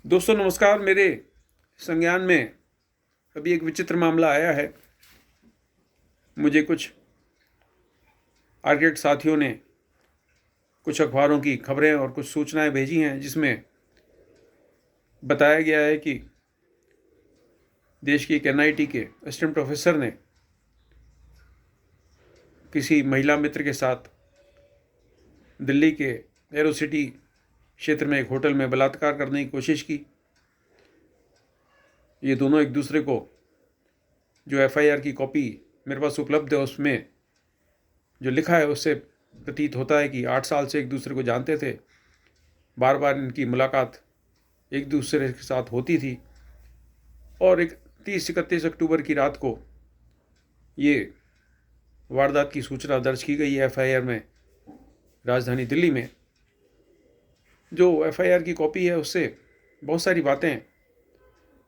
दोस्तों नमस्कार। मेरे संज्ञान में अभी एक विचित्र मामला आया है। मुझे कुछ आर्किटेक्ट साथियों ने कुछ अखबारों की खबरें और कुछ सूचनाएं भेजी हैं, जिसमें बताया गया है कि देश की एक एनआईटी के असिस्टेंट प्रोफेसर ने किसी महिला मित्र के साथ दिल्ली के एरो सिटी क्षेत्र में एक होटल में बलात्कार करने की कोशिश की। ये दोनों एक दूसरे को, जो एफआईआर की कॉपी मेरे पास उपलब्ध है, उसमें जो लिखा है उससे प्रतीत होता है कि 8 साल से एक दूसरे को जानते थे। बार बार इनकी मुलाकात एक दूसरे के साथ होती थी और 31 अक्टूबर की रात को ये वारदात की सूचना दर्ज की गई है एफआईआर में, राजधानी दिल्ली में। जो एफआईआर की कॉपी है उससे बहुत सारी बातें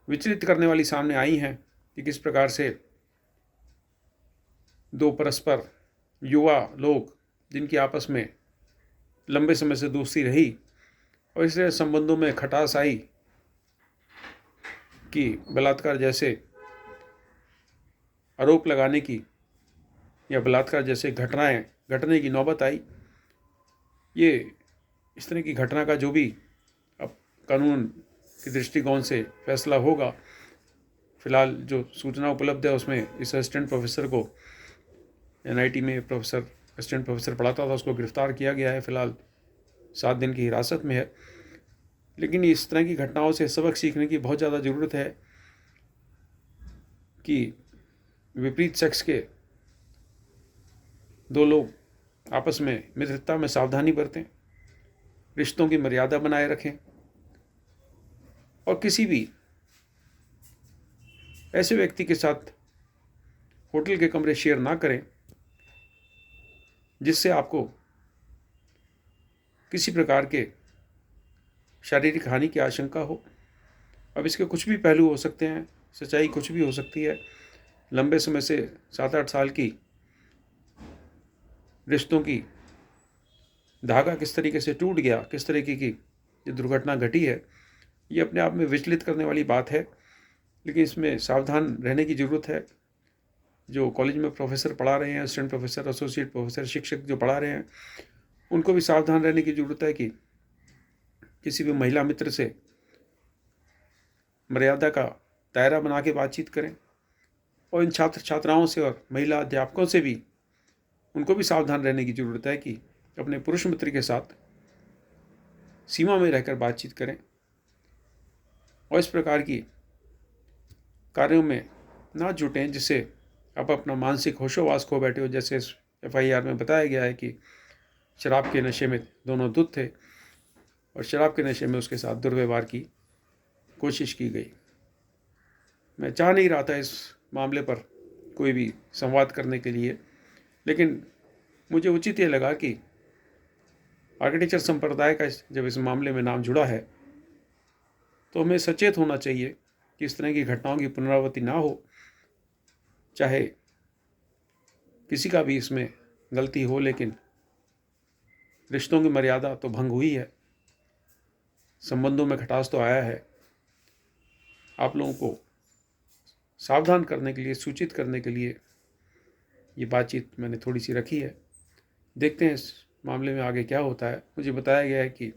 विचलित करने वाली सामने आई हैं कि किस प्रकार से दो परस्पर युवा लोग, जिनकी आपस में लंबे समय से दोस्ती रही और इसलिए संबंधों में खटास आई कि बलात्कार जैसे आरोप लगाने की या बलात्कार जैसे घटनाएं घटने की नौबत आई। ये इस तरह की घटना का जो भी अब कानून के दृष्टिकोण से फैसला होगा, फिलहाल जो सूचना उपलब्ध है उसमें इस असिस्टेंट प्रोफेसर को, एनआईटी में असिस्टेंट प्रोफेसर पढ़ाता था, उसको गिरफ्तार किया गया है। फिलहाल 7 दिन की हिरासत में है। लेकिन इस तरह की घटनाओं से सबक सीखने की बहुत ज़्यादा ज़रूरत है कि विपरीत सेक्स के दो लोग आपस में मित्रता में सावधानी बरतें, रिश्तों की मर्यादा बनाए रखें और किसी भी ऐसे व्यक्ति के साथ होटल के कमरे शेयर ना करें जिससे आपको किसी प्रकार के शारीरिक हानि की आशंका हो। अब इसके कुछ भी पहलू हो सकते हैं, सच्चाई कुछ भी हो सकती है। लंबे समय से 7-8 साल की रिश्तों की धागा किस तरीके से टूट गया, किस तरीके की ये दुर्घटना घटी है, ये अपने आप में विचलित करने वाली बात है। लेकिन इसमें सावधान रहने की ज़रूरत है। जो कॉलेज में प्रोफेसर पढ़ा रहे हैं, असिस्टेंट प्रोफेसर, एसोसिएट प्रोफेसर, शिक्षक जो पढ़ा रहे हैं, उनको भी सावधान रहने की ज़रूरत है कि किसी भी महिला मित्र से मर्यादा का दायरा बना के बातचीत करें और इन छात्र छात्राओं से और महिला अध्यापकों से भी, उनको भी सावधान रहने की ज़रूरत है कि अपने पुरुष मित्र के साथ सीमा में रहकर बातचीत करें और इस प्रकार की कार्यों में ना जुटें जिससे आप अपना मानसिक होशोवास खो बैठे हो। जैसे इस एफआईआर में बताया गया है कि शराब के नशे में दोनों धुत थे और शराब के नशे में उसके साथ दुर्व्यवहार की कोशिश की गई। मैं चाह नहीं रहा था इस मामले पर कोई भी संवाद करने के लिए, लेकिन मुझे उचित ये लगा कि आर्किटेक्चर संप्रदाय का जब इस मामले में नाम जुड़ा है तो हमें सचेत होना चाहिए कि इस तरह की घटनाओं की पुनरावृत्ति ना हो। चाहे किसी का भी इसमें गलती हो, लेकिन रिश्तों की मर्यादा तो भंग हुई है, संबंधों में खटास तो आया है। आप लोगों को सावधान करने के लिए, सूचित करने के लिए ये बातचीत मैंने थोड़ी सी रखी है। देखते हैं इस मामले में आगे क्या होता है। मुझे बताया गया है कि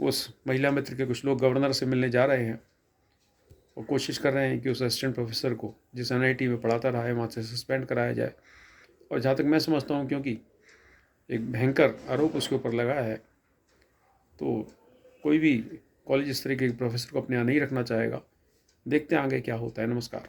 उस महिला मित्र के कुछ लोग गवर्नर से मिलने जा रहे हैं और कोशिश कर रहे हैं कि उस असिस्टेंट प्रोफेसर को, जिस एनआईटी में पढ़ाता रहा है, वहाँ से सस्पेंड कराया जाए। और जहाँ तक मैं समझता हूँ, क्योंकि एक भयंकर आरोप उसके ऊपर लगा है, तो कोई भी कॉलेज इस तरीके के प्रोफेसर को अपने यहाँ नहीं रखना चाहेगा। देखते हैं आगे क्या होता है। नमस्कार।